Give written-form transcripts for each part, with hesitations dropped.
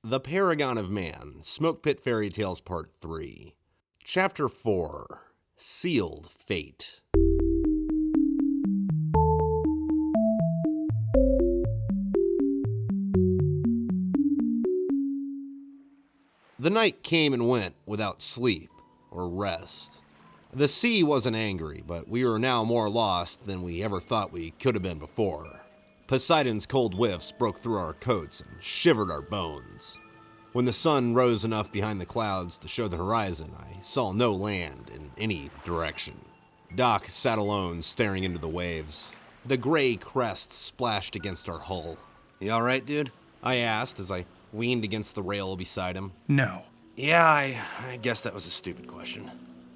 The Paragon of Man, Smoke Pit Fairy Tales Part 3. Chapter 4, Sealed Fate. The night came and went without sleep or rest. The sea wasn't angry, but we were now more lost than we ever thought we could have been before. Poseidon's cold whiffs broke through our coats and shivered our bones. When the sun rose enough behind the clouds to show the horizon, I saw no land in any direction. Doc sat alone, staring into the waves. The gray crest splashed against our hull. "You all right, dude?" I asked as I leaned against the rail beside him. No. Yeah, I guess that was a stupid question.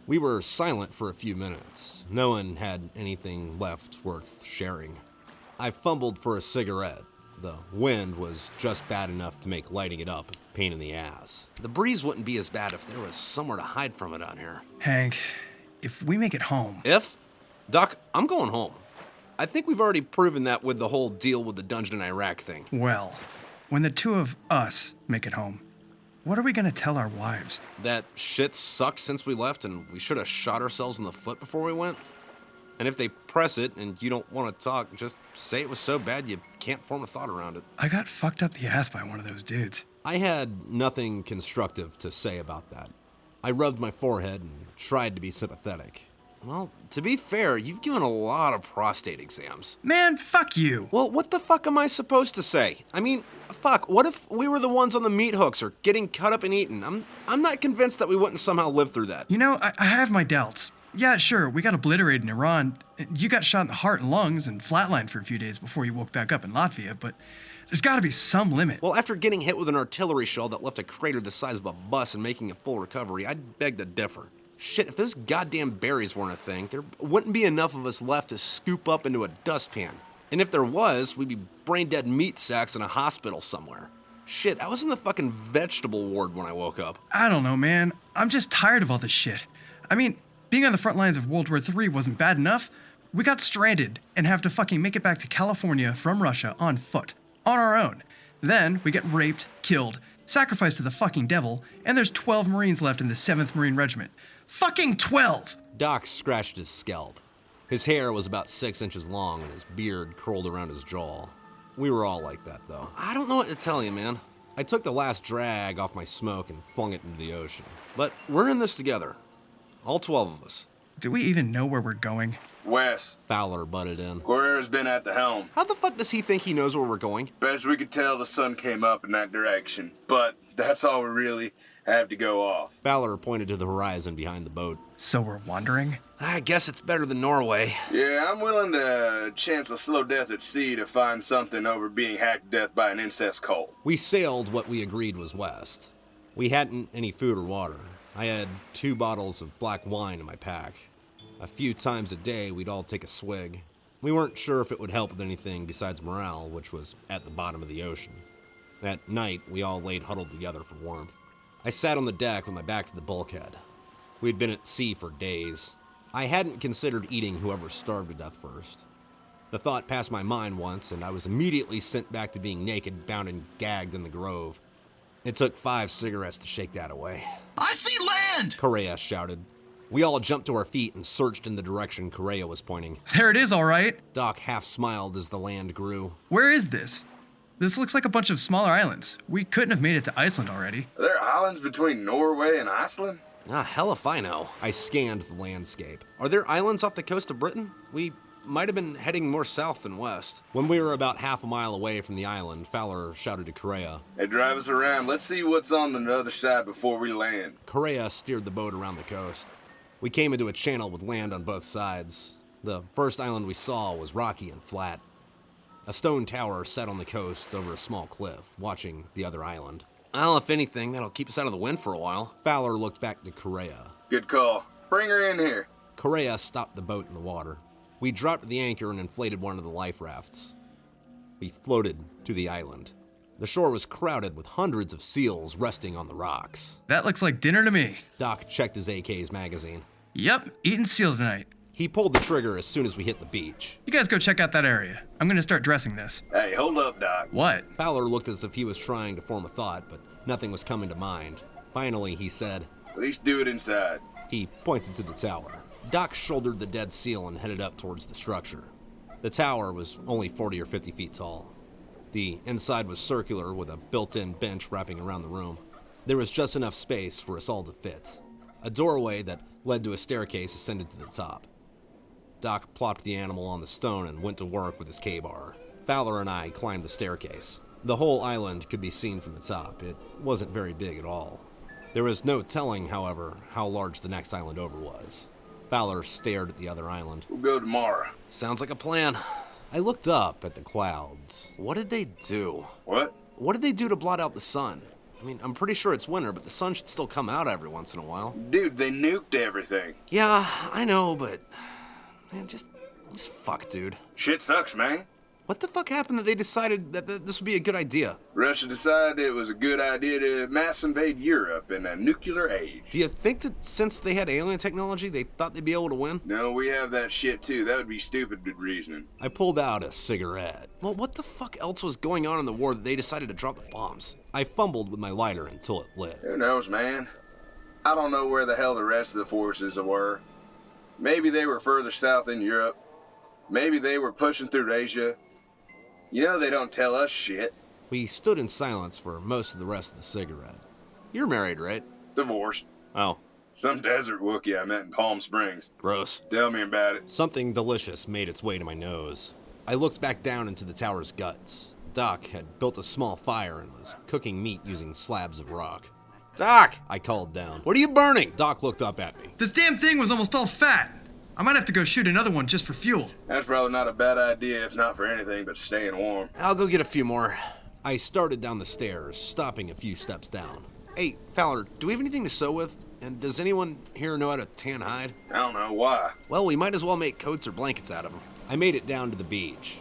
We were silent for a few minutes. No one had anything left worth sharing. I fumbled for a cigarette. The wind was just bad enough to make lighting it up a pain in the ass. The breeze wouldn't be as bad if there was somewhere to hide from it out here. Hank, if we make it home... If? Doc, I'm going home. I think we've already proven that with the whole deal with the dungeon in Iraq thing. Well, when the two of us make it home, what are we gonna tell our wives? That shit sucked since we left and we should have shot ourselves in the foot before we went? And if they press it and you don't want to talk, just say it was so bad you can't form a thought around it. I got fucked up the ass by one of those dudes. I had nothing constructive to say about that. I rubbed my forehead and tried to be sympathetic. Well, to be fair, you've given a lot of prostate exams. Man, fuck you! Well, what the fuck am I supposed to say? I mean, fuck, what if we were the ones on the meat hooks or getting cut up and eaten? I'm not convinced that we wouldn't somehow live through that. You know, I have my doubts. Yeah, sure, we got obliterated in Iran. You got shot in the heart and lungs and flatlined for a few days before you woke back up in Latvia, but there's gotta be some limit. Well, after getting hit with an artillery shell that left a crater the size of a bus and making a full recovery, I'd beg to differ. Shit, if those goddamn berries weren't a thing, there wouldn't be enough of us left to scoop up into a dustpan. And if there was, we'd be brain-dead meat sacks in a hospital somewhere. Shit, I was in the fucking vegetable ward when I woke up. I don't know, man. I'm just tired of all this shit. I mean, being on the front lines of World War III wasn't bad enough. We got stranded and have to fucking make it back to California from Russia on foot, on our own. Then we get raped, killed, sacrificed to the fucking devil, and there's 12 Marines left in the 7th Marine Regiment. Fucking 12! Doc scratched his scalp. His hair was about 6 inches long and his beard curled around his jaw. We were all like that, though. I don't know what to tell you, man. I took the last drag off my smoke and flung it into the ocean. But we're in this together. All 12 of us. Do we even know where we're going? West. Fowler butted in. Correa's been at the helm. How the fuck does he think he knows where we're going? Best we could tell, the sun came up in that direction. But that's all we really have to go off. Fowler pointed to the horizon behind the boat. So we're wandering? I guess it's better than Norway. Yeah, I'm willing to chance a slow death at sea to find something over being hacked to death by an incest cult. We sailed what we agreed was west. We hadn't any food or water. I had 2 bottles of black wine in my pack. A few times a day, we'd all take a swig. We weren't sure if it would help with anything besides morale, which was at the bottom of the ocean. At night, we all laid huddled together for warmth. I sat on the deck with my back to the bulkhead. We'd been at sea for days. I hadn't considered eating whoever starved to death first. The thought passed my mind once, and I was immediately sent back to being naked, bound and gagged in the grove. It took 5 cigarettes to shake that away. "I see land!" Correa shouted. We all jumped to our feet and searched in the direction Correa was pointing. There it is, all right. Doc half smiled as the land grew. Where is this? This looks like a bunch of smaller islands. We couldn't have made it to Iceland already. Are there islands between Norway and Iceland? Hell if I know. I scanned the landscape. Are there islands off the coast of Britain? We might have been heading more south than west. When we were about half a mile away from the island, Fowler shouted to Correa. Hey, drive us around. Let's see what's on the other side before we land. Correa steered the boat around the coast. We came into a channel with land on both sides. The first island we saw was rocky and flat. A stone tower sat on the coast over a small cliff, watching the other island. Well, if anything, that'll keep us out of the wind for a while. Fowler looked back to Correa. Good call. Bring her in here. Correa stopped the boat in the water. We dropped the anchor and inflated one of the life rafts. We floated to the island. The shore was crowded with hundreds of seals resting on the rocks. That looks like dinner to me. Doc checked his AK's magazine. Yep, eating seal tonight. He pulled the trigger as soon as we hit the beach. You guys go check out that area. I'm gonna start dressing this. Hey, hold up, Doc. What? Fowler looked as if he was trying to form a thought, but Nothing was coming to mind. Finally, he said, At least do it inside. He pointed to the tower. Doc shouldered the dead seal and headed up towards the structure. The tower was only 40 or 50 feet tall. The inside was circular with a built-in bench wrapping around the room. There was just enough space for us all to fit. A doorway that led to a staircase ascended to the top. Doc plopped the animal on the stone and went to work with his K-bar. Fowler and I climbed the staircase. The whole island could be seen from the top. It wasn't very big at all. There was no telling, however, how large the next island over was. Fowler stared at the other island. We'll go tomorrow. Sounds like a plan. I looked up at the clouds. What did they do? What? What did they do to blot out the sun? I mean, I'm pretty sure it's winter, but the sun should still come out every once in a while. Dude, they nuked everything. Yeah, I know, but... Man, just fuck, dude. Shit sucks, man. What the fuck happened that they decided that this would be a good idea? Russia decided it was a good idea to mass invade Europe in a nuclear age. Do you think that since they had alien technology, they thought they'd be able to win? No, we have that shit too. That would be stupid reasoning. I pulled out a cigarette. Well, what the fuck else was going on in the war that they decided to drop the bombs? I fumbled with my lighter until it lit. Who knows, man? I don't know where the hell the rest of the forces were. Maybe they were further south in Europe. Maybe they were pushing through Asia. You know they don't tell us shit. We stood in silence for most of the rest of the cigarette. You're married, right? Divorced. Oh. Some desert Wookiee I met in Palm Springs. Gross. Tell me about it. Something delicious made its way to my nose. I looked back down into the tower's guts. Doc had built a small fire and was cooking meat using slabs of rock. Doc! I called down. What are you burning? Doc looked up at me. This damn thing was almost all fat. I might have to go shoot another one just for fuel. That's probably not a bad idea, if not for anything but staying warm. I'll go get a few more. I started down the stairs, stopping a few steps down. Hey, Fowler, do we have anything to sew with? And does anyone here know how to tan hide? I don't know why. Well, we might as well make coats or blankets out of them. I made it down to the beach.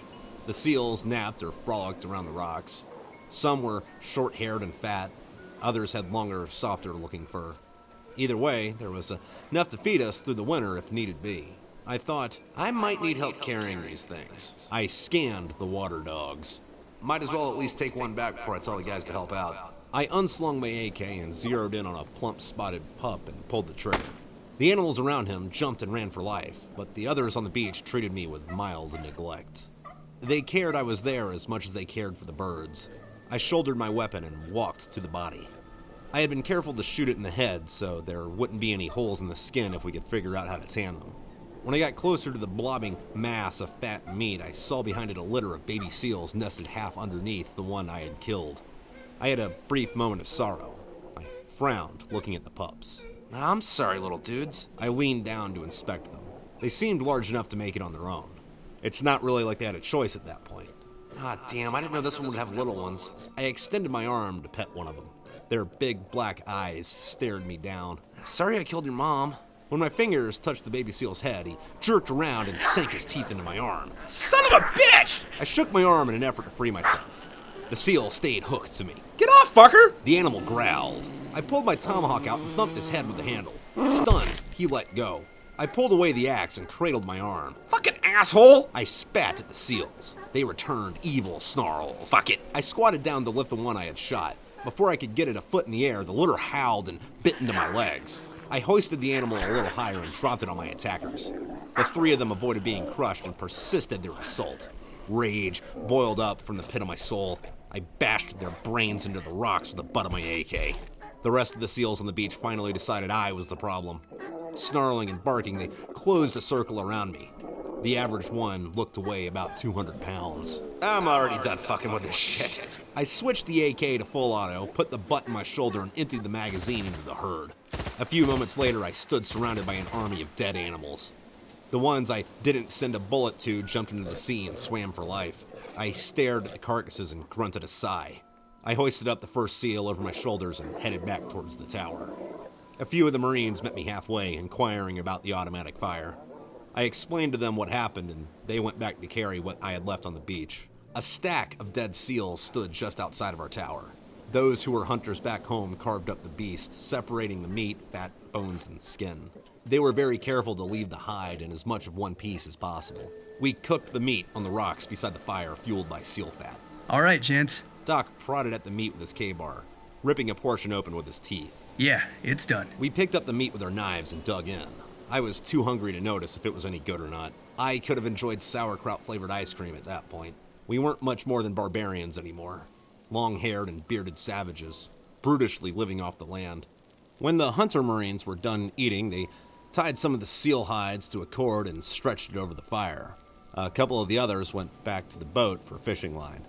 The seals napped or frolicked around the rocks. Some were short-haired and fat. Others had longer, softer-looking fur. Either way, there was enough to feed us through the winter if needed be. I thought, I might need help carrying these things. I scanned the water dogs. Might as well at least take one back before I tell the guys to help out. I unslung my AK and zeroed in on a plump spotted pup and pulled the trigger. The animals around him jumped and ran for life, but the others on the beach treated me with mild neglect. They cared I was there as much as they cared for the birds. I shouldered my weapon and walked to the body. I had been careful to shoot it in the head so there wouldn't be any holes in the skin if we could figure out how to tan them. When I got closer to the blobbing mass of fat meat, I saw behind it a litter of baby seals nested half underneath the one I had killed. I had a brief moment of sorrow. I frowned, looking at the pups. I'm sorry, little dudes. I leaned down to inspect them. They seemed large enough to make it on their own. It's not really like they had a choice at that point. Ah, damn, I didn't know this one would have little ones. I extended my arm to pet one of them. Their big black eyes stared me down. Sorry I killed your mom. When my fingers touched the baby seal's head, he jerked around and sank his teeth into my arm. Son of a bitch! I shook my arm in an effort to free myself. The seal stayed hooked to me. Get off, fucker! The animal growled. I pulled my tomahawk out and thumped his head with the handle. Stunned, he let go. I pulled away the axe and cradled my arm. Fucking asshole! I spat at the seals. They returned evil snarls. Fuck it. I squatted down to lift the one I had shot. Before I could get it a foot in the air, the litter howled and bit into my legs. I hoisted the animal a little higher and dropped it on my attackers. The three of them avoided being crushed and persisted their assault. Rage boiled up from the pit of my soul. I bashed their brains into the rocks with the butt of my AK. The rest of the seals on the beach finally decided I was the problem. Snarling and barking, they closed a circle around me. The average one looked to weigh about 200 pounds. I'm already done fucking with this shit. I switched the AK to full auto, put the butt in my shoulder, and emptied the magazine into the herd. A few moments later, I stood surrounded by an army of dead animals. The ones I didn't send a bullet to jumped into the sea and swam for life. I stared at the carcasses and grunted a sigh. I hoisted up the first seal over my shoulders and headed back towards the tower. A few of the Marines met me halfway, inquiring about the automatic fire. I explained to them what happened, and they went back to carry what I had left on the beach. A stack of dead seals stood just outside of our tower. Those who were hunters back home carved up the beast, separating the meat, fat, bones, and skin. They were very careful to leave the hide in as much of one piece as possible. We cooked the meat on the rocks beside the fire, fueled by seal fat. All right, gents. Doc prodded at the meat with his K-bar. ripping a portion open with his teeth. Yeah, it's done. We picked up the meat with our knives and dug in. I was too hungry to notice if it was any good or not. I could have enjoyed sauerkraut-flavored ice cream at that point. We weren't much more than barbarians anymore. Long-haired and bearded savages, brutishly living off the land. When the hunter marines were done eating, they tied some of the seal hides to a cord and stretched it over the fire. A couple of the others went back to the boat for fishing line.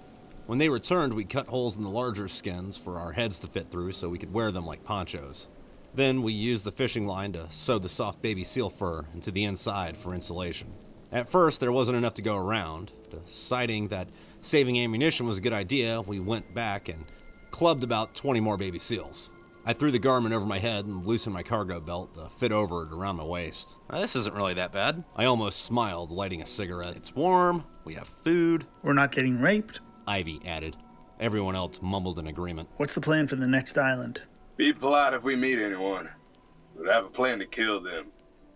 When they returned, we cut holes in the larger skins for our heads to fit through so we could wear them like ponchos. Then we used the fishing line to sew the soft baby seal fur into the inside for insulation. At first, there wasn't enough to go around. Deciding that saving ammunition was a good idea, we went back and clubbed about 20 more baby seals. I threw the garment over my head and loosened my cargo belt to fit over it around my waist. This isn't really that bad. I almost smiled, lighting a cigarette. It's warm, we have food. We're not getting raped. Ivy added. Everyone else mumbled in agreement. What's the plan for the next island? Be polite if we meet anyone, but have a plan to kill them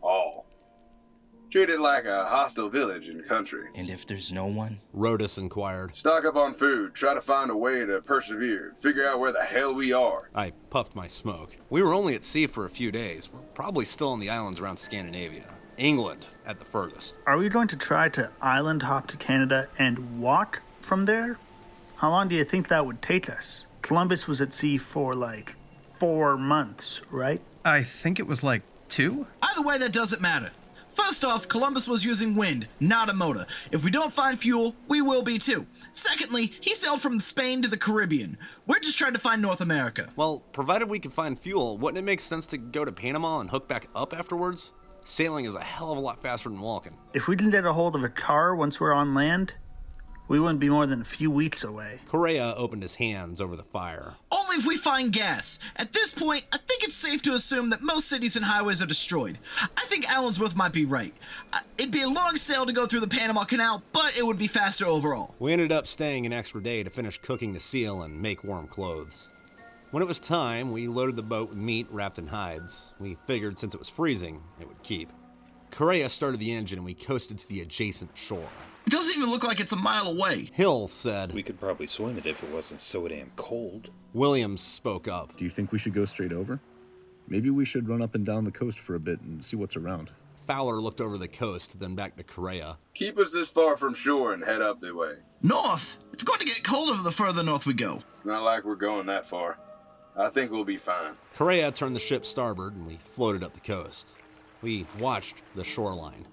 all. Treat it like a hostile village and country. And if there's no one? Rhodas inquired. Stock up on food, try to find a way to persevere, figure out where the hell we are. I puffed my smoke. We were only at sea for a few days. We're probably still on the islands around Scandinavia. England, at the furthest. Are we going to try to island hop to Canada and walk from there? How long do you think that would take us? Columbus was at sea for like 4 months, right? I think it was like 2? Either way, that doesn't matter. First off, Columbus was using wind, not a motor. If we don't find fuel, we will be too. Secondly, he sailed from Spain to the Caribbean. We're just trying to find North America. Well, provided we can find fuel, wouldn't it make sense to go to Panama and hook back up afterwards? Sailing is a hell of a lot faster than walking. If we can get a hold of a car once we're on land, we wouldn't be more than a few weeks away. Correa opened his hands over the fire. Only if we find gas. At this point, I think it's safe to assume that most cities and highways are destroyed. I think Allensworth might be right. It'd be a long sail to go through the Panama Canal, but it would be faster overall. We ended up staying an extra day to finish cooking the seal and make warm clothes. When it was time, we loaded the boat with meat wrapped in hides. We figured since it was freezing, it would keep. Correa started the engine and we coasted to the adjacent shore. It doesn't even look like it's a mile away. Hill said, We could probably swim it if it wasn't so damn cold. Williams spoke up. Do you think we should go straight over? Maybe we should run up and down the coast for a bit and see what's around. Fowler looked over the coast, then back to Correa. Keep us this far from shore and head up the way. North! It's going to get colder the further north we go. It's not like we're going that far. I think we'll be fine. Correa turned the ship starboard and we floated up the coast. We watched the shoreline.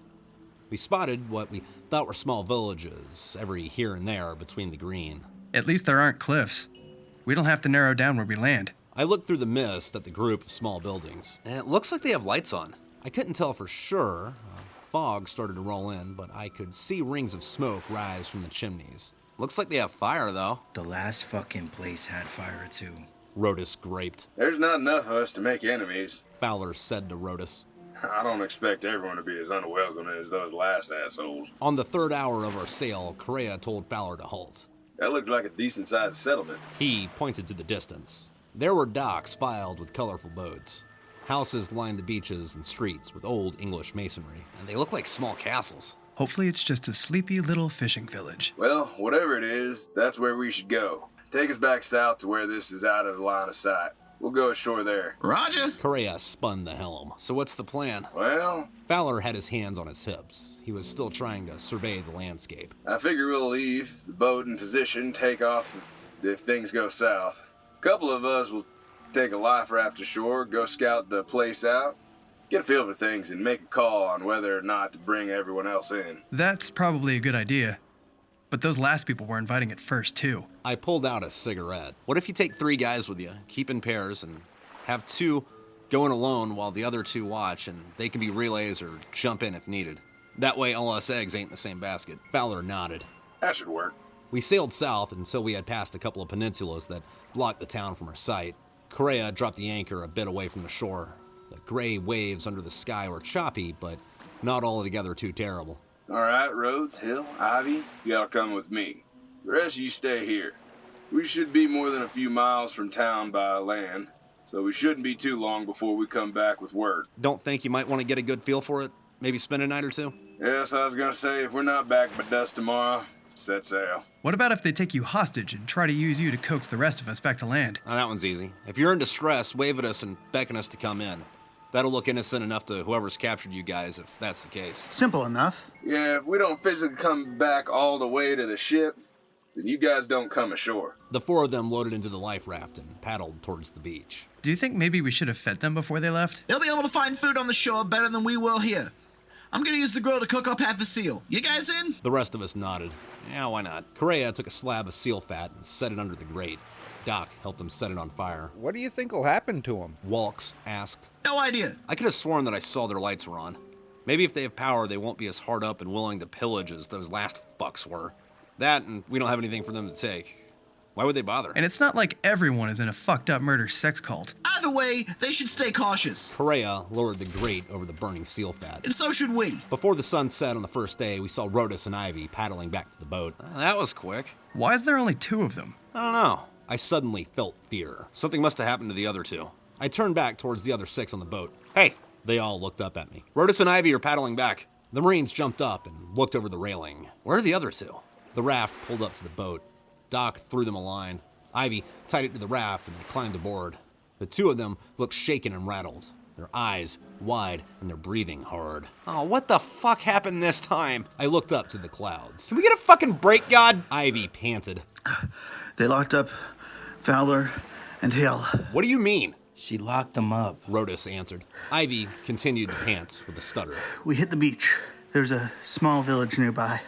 We spotted what we thought were small villages, every here and there between the green. At least there aren't cliffs. We don't have to narrow down where we land. I looked through the mist at the group of small buildings, and it looks like they have lights on. I couldn't tell for sure. Fog started to roll in, but I could see rings of smoke rise from the chimneys. Looks like they have fire, though. The last fucking place had fire too. Rhodas graped. There's not enough of us to make enemies. Fowler said to Rhodas. I don't expect everyone to be as unwelcoming as those last assholes. On the third hour of our sail, Correa told Fowler to halt. That looked like a decent-sized settlement. He pointed to the distance. There were docks filed with colorful boats. Houses lined the beaches and streets with old English masonry, and they look like small castles. Hopefully it's just a sleepy little fishing village. Well, whatever it is, that's where we should go. Take us back south to where this is out of the line of sight. We'll go ashore there. Roger. Correa spun the helm. So what's the plan? Well, Fowler had his hands on his hips. He was still trying to survey the landscape. I figure we'll leave the boat in position, take off if things go south. A couple of us will take a life raft ashore, go scout the place out, get a feel for things, and make a call on whether or not to bring everyone else in. That's probably a good idea. But those last people were inviting it first, too. I pulled out a cigarette. What if you take 3 guys with you, keep in pairs, and have 2 go in alone while the other 2 watch, and they can be relays or jump in if needed. That way all us eggs ain't in the same basket. Fowler nodded. That should work. We sailed south until we had passed a couple of peninsulas that blocked the town from our sight. Correa dropped the anchor a bit away from the shore. The gray waves under the sky were choppy, but not altogether too terrible. All right, Rhodes, Hill, Ivy, you gotta come with me. The rest of you stay here. We should be more than a few miles from town by land, so we shouldn't be too long before we come back with word. Don't think you might want to get a good feel for it? Maybe spend a night or 2? Yes, I was gonna say, if we're not back by dusk tomorrow, set sail. What about if they take you hostage and try to use you to coax the rest of us back to land? Oh, that one's easy. If you're in distress, wave at us and beckon us to come in. That'll look innocent enough to whoever's captured you guys, if that's the case. Simple enough. Yeah, if we don't physically come back all the way to the ship, then you guys don't come ashore. The four of them loaded into the life raft and paddled towards the beach. Do you think maybe we should have fed them before they left? They'll be able to find food on the shore better than we will here. I'm gonna use the grill to cook up half a seal. You guys in? The rest of us nodded. Yeah, why not? Correa took a slab of seal fat and set it under the grate. Doc helped him set it on fire. What do you think will happen to them? Walks asked. No idea. I could have sworn that I saw their lights were on. Maybe if they have power, they won't be as hard up and willing to pillage as those last fucks were. That, and we don't have anything for them to take. Why would they bother? And it's not like everyone is in a fucked up murder sex cult. Either way, they should stay cautious. Correa lowered the grate over the burning seal fat. And so should we. Before the sun set on the first day, we saw Rhodas and Ivy paddling back to the boat. That was quick. Why is there only 2 of them? I don't know. I suddenly felt fear. Something must have happened to the other 2. I turned back towards the other 6 on the boat. Hey! They all looked up at me. Rhodas and Ivy are paddling back. The Marines jumped up and looked over the railing. Where are the other 2? The raft pulled up to the boat. Doc threw them a line. Ivy tied it to the raft and they climbed aboard. The 2 of them looked shaken and rattled, their eyes wide and their breathing hard. Oh, what the fuck happened this time? I looked up to the clouds. Can we get a fucking break, God? Ivy panted. They locked up Fowler and Hill. What do you mean? She locked them up. Rhodas answered. Ivy continued to pant with a stutter. We hit the beach. There's a small village nearby.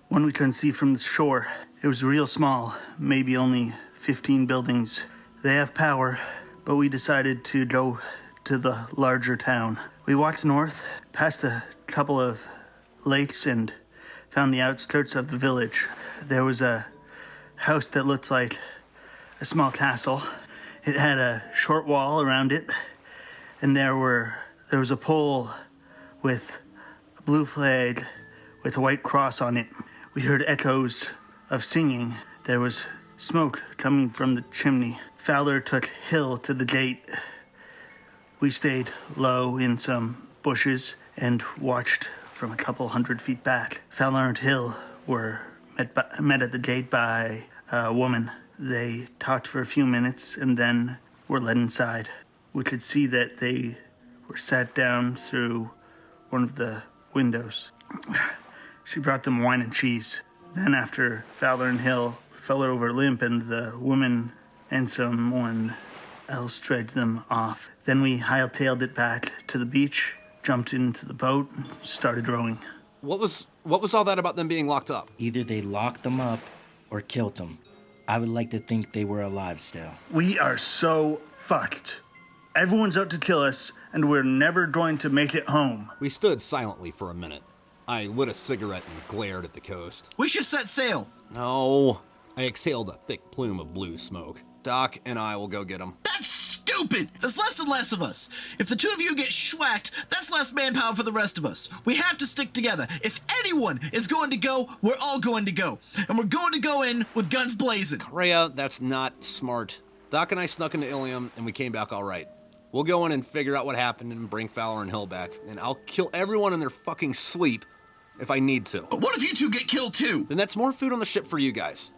One we couldn't see from the shore. It was real small, maybe only 15 buildings. They have power, but we decided to go to the larger town. We walked north, past a couple of lakes, and found the outskirts of the village. There was a house that looked like a small castle. It had a short wall around it, and there was a pole with a blue flag with a white cross on it. We heard echoes of singing. There was smoke coming from the chimney. Fowler took Hill to the gate. We stayed low in some bushes and watched from a couple 100 feet back. Fowler and Hill were met at the gate by a woman. They talked for a few minutes and then were led inside. We could see that they were sat down through one of the windows. She brought them wine and cheese. Then after Fowler and Hill fell over limp and the woman and someone else dragged them off. Then we hightailed it back to the beach, jumped into the boat, and started rowing. What was all that about them being locked up? Either they locked them up or killed them. I would like to think they were alive still. We are so fucked. Everyone's out to kill us, and we're never going to make it home. We stood silently for a minute. I lit a cigarette and glared at the coast. We should set sail. No. I exhaled a thick plume of blue smoke. Doc and I will go get them. That's stupid! There's less and less of us. If the 2 of you get schwacked, that's less manpower for the rest of us. We have to stick together. If anyone is going to go, we're all going to go. And we're going to go in with guns blazing. Correa, that's not smart. Doc and I snuck into Ilium and we came back all right. We'll go in and figure out what happened and bring Fowler and Hill back. And I'll kill everyone in their fucking sleep if I need to. But what if you 2 get killed too? Then that's more food on the ship for you guys.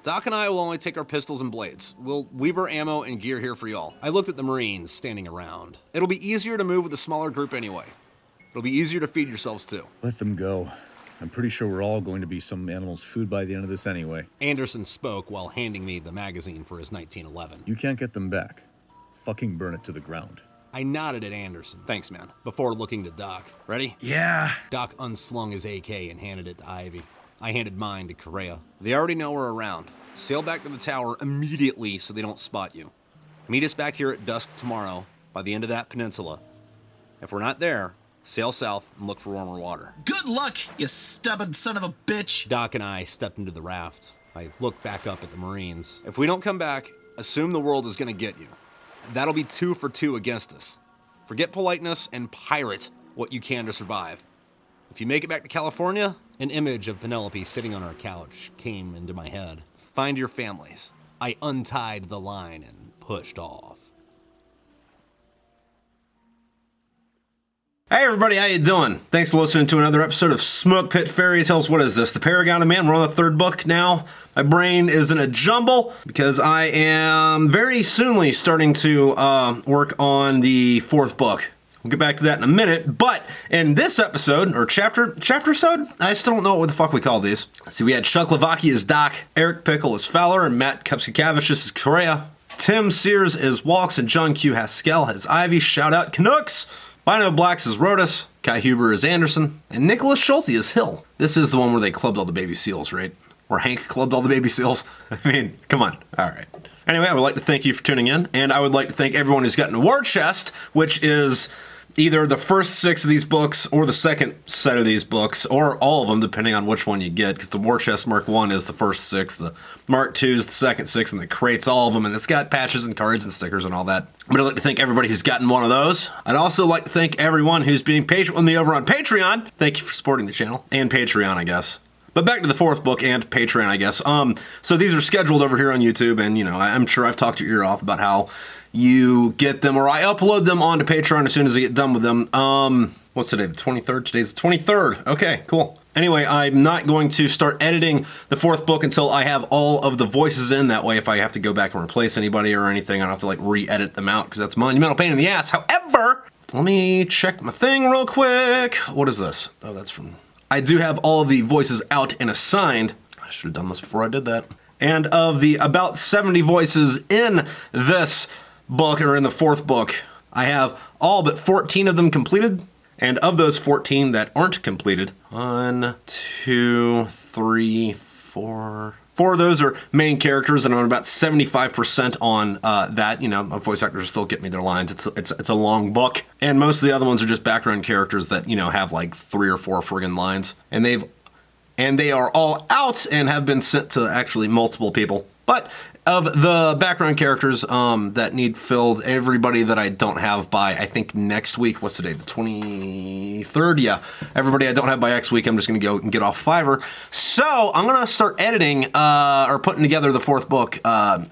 Doc and I will only take our pistols and blades. We'll leave our ammo and gear here for y'all. I looked at the Marines standing around. It'll be easier to move with a smaller group anyway. It'll be easier to feed yourselves too. Let them go. I'm pretty sure we're all going to be some animal's food by the end of this anyway. Anderson spoke while handing me the magazine for his 1911. You can't get them back. Fucking burn it to the ground. I nodded at Anderson. Thanks, man. Before looking to Doc. Ready? Yeah. Doc unslung his AK and handed it to Ivy. I handed mine to Correa. They already know we're around. Sail back to the tower immediately so they don't spot you. Meet us back here at dusk tomorrow by the end of that peninsula. If we're not there, sail south and look for warmer water. Good luck, you stubborn son of a bitch. Doc and I stepped into the raft. I looked back up at the Marines. If we don't come back, assume the world is going to get you. That'll be 2 for 2 against us. Forget politeness and pirate what you can to survive. If you make it back to California, an image of Penelope sitting on our couch came into my head. Find your families. I untied the line and pushed off. Hey everybody, how you doing? Thanks for listening to another episode of Smoke Pit Fairy Tales. What is this? The Paragon of Man. We're on the third book now. My brain is in a jumble because I am very soonly starting to work on the fourth book. We'll get back to that in a minute, but in this episode, or chapter-sode? I still don't know what the fuck we call these. See, we had Chuck LaVoki as Doc, Eric Pickle as Fowler, and Matt Kupcikevicius as Correa. Tim Sears as Walks, and Jon Q Haskell as Ivy. Shout out Canucks! Bino Blacks as Rhodas, Kai Huber as Anderson, and Nicolas Schulte as Hill. This is the one where they clubbed all the baby seals, right? Where Hank clubbed all the baby seals. I mean, come on. All right. Anyway, I would like to thank you for tuning in, and I would like to thank everyone who's gotten a war chest, which is either the first 6 of these books or the second set of these books, or all of them, depending on which one you get, because the War Chest Mark 1 is the first 6, the Mark 2 is the second 6, and the crate's all of them, and it's got patches and cards and stickers and all that. But I'd like to thank everybody who's gotten one of those. I'd also like to thank everyone who's being patient with me over on Patreon. Thank you for supporting the channel, and Patreon, I guess. But back to the fourth book and Patreon, I guess. So these are scheduled over here on YouTube, and, you know, I'm sure I've talked your ear off about how you get them, or I upload them onto Patreon as soon as I get done with them. What's today, the 23rd? Today's the 23rd. Okay, cool. Anyway, I'm not going to start editing the fourth book until I have all of the voices in. That way, if I have to go back and replace anybody or anything, I don't have to, like, re-edit them out, because that's a monumental pain in the ass. However, let me check my thing real quick. What is this? Oh, that's from... I do have all of the voices out and assigned. I should have done this before I did that. And of the about 70 voices in this book, or in the fourth book, I have all but 14 of them completed. And of those 14 that aren't completed, 1, 2, 3, 4... 4 of those are main characters, and I'm about 75% on that. You know, my voice actors still get me their lines. It's a long book, and most of the other ones are just background characters that, you know, have like 3 or 4 friggin' lines, and they are all out and have been sent to actually multiple people. But of the background characters that need filled, everybody that I don't have by, I think, next week, what's today, the 23rd? Yeah, everybody I don't have by next week, I'm just going to go and get off Fiverr. So I'm going to start editing or putting together the fourth book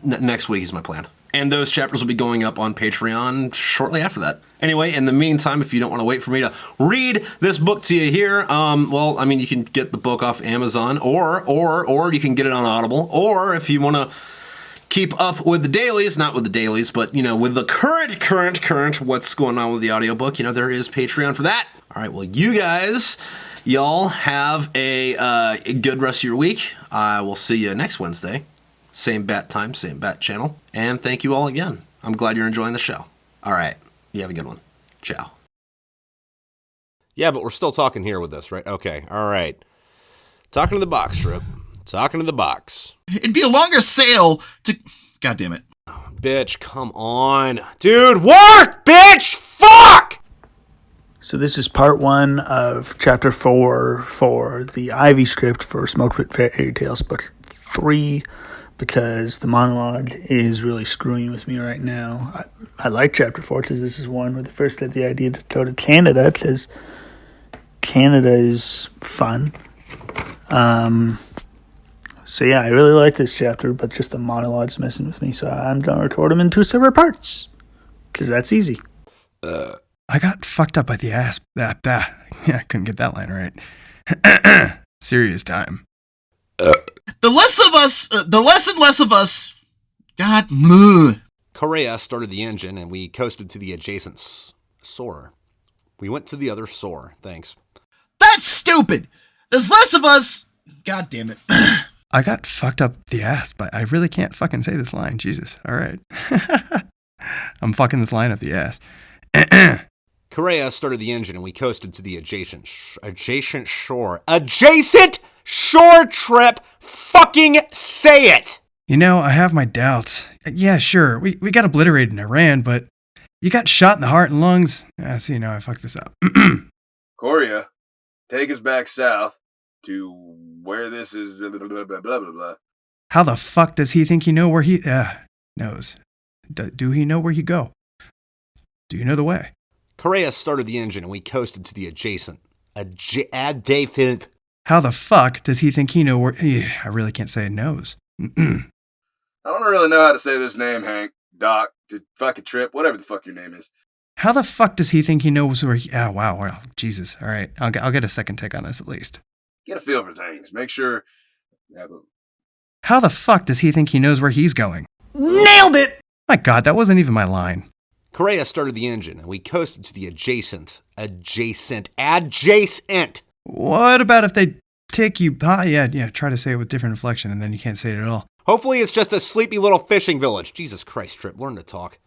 next week is my plan. And those chapters will be going up on Patreon shortly after that. Anyway, in the meantime, if you don't want to wait for me to read this book to you here, well, I mean, you can get the book off Amazon, or you can get it on Audible, or if you want to keep up with the dailies, not with the dailies, but, you know, with the current, what's going on with the audiobook, you know, there is Patreon for that. All right, well, you guys, y'all have a good rest of your week. I will see you next Wednesday. Same bat time, same bat channel. And thank you all again. I'm glad you're enjoying the show. All right. You have a good one. Ciao. Yeah, but we're still talking here with this, right? Okay. All right. Talking to the box, Trip. Talking to the box. It'd be a longer sail to... God damn it. Oh, bitch, come on. Dude, work, bitch! Fuck! So this is part 1 of chapter 4 for the Ivy script for Smoke Pit Fairy Tales book 3, because the monologue is really screwing with me right now. I like chapter 4 because this is one where they first had the idea to go to Canada, because Canada is fun. So yeah, I really like this chapter, but just the monologue's messing with me, so I'm going to record them in 2 separate parts, because that's easy. I got fucked up by the ass. Yeah, I couldn't get that line right. Serious time. The less and less of us. God, moo. Correa started the engine, and we coasted to the adjacent soar. We went to the other soar. Thanks. That's stupid. There's less of us. God damn it. I got fucked up the ass, but I really can't fucking say this line. Jesus. All right. I'm fucking this line up the ass. Correa started the engine, and we coasted to the adjacent shore. Adjacent shore, Trip! Fucking say it! You know, I have my doubts. Yeah, sure, we got obliterated in Iran, but you got shot in the heart and lungs. So you know, I fucked this up. Correa, take us back south to where this is blah, blah, blah, blah, blah. How the fuck does he think you know where he knows? Do he know where you go? Do you know the way? Correa started the engine, and we coasted to the adjacent. How the fuck does he think he know where... I really can't say it knows. I don't really know how to say this name, Hank. Doc, fucking Trip, whatever the fuck your name is. How the fuck does he think he knows where he... Oh, wow. Jesus. All right. I'll get a second take on this at least. Get a feel for things. Make sure... How the fuck does he think he knows where he's going? Nailed it! My God, that wasn't even my line. Correa started the engine, and we coasted to the adjacent. What about if they take you... Yeah, try to say it with different inflection, and then you can't say it at all. Hopefully it's just a sleepy little fishing village. Jesus Christ, Trip, learn to talk.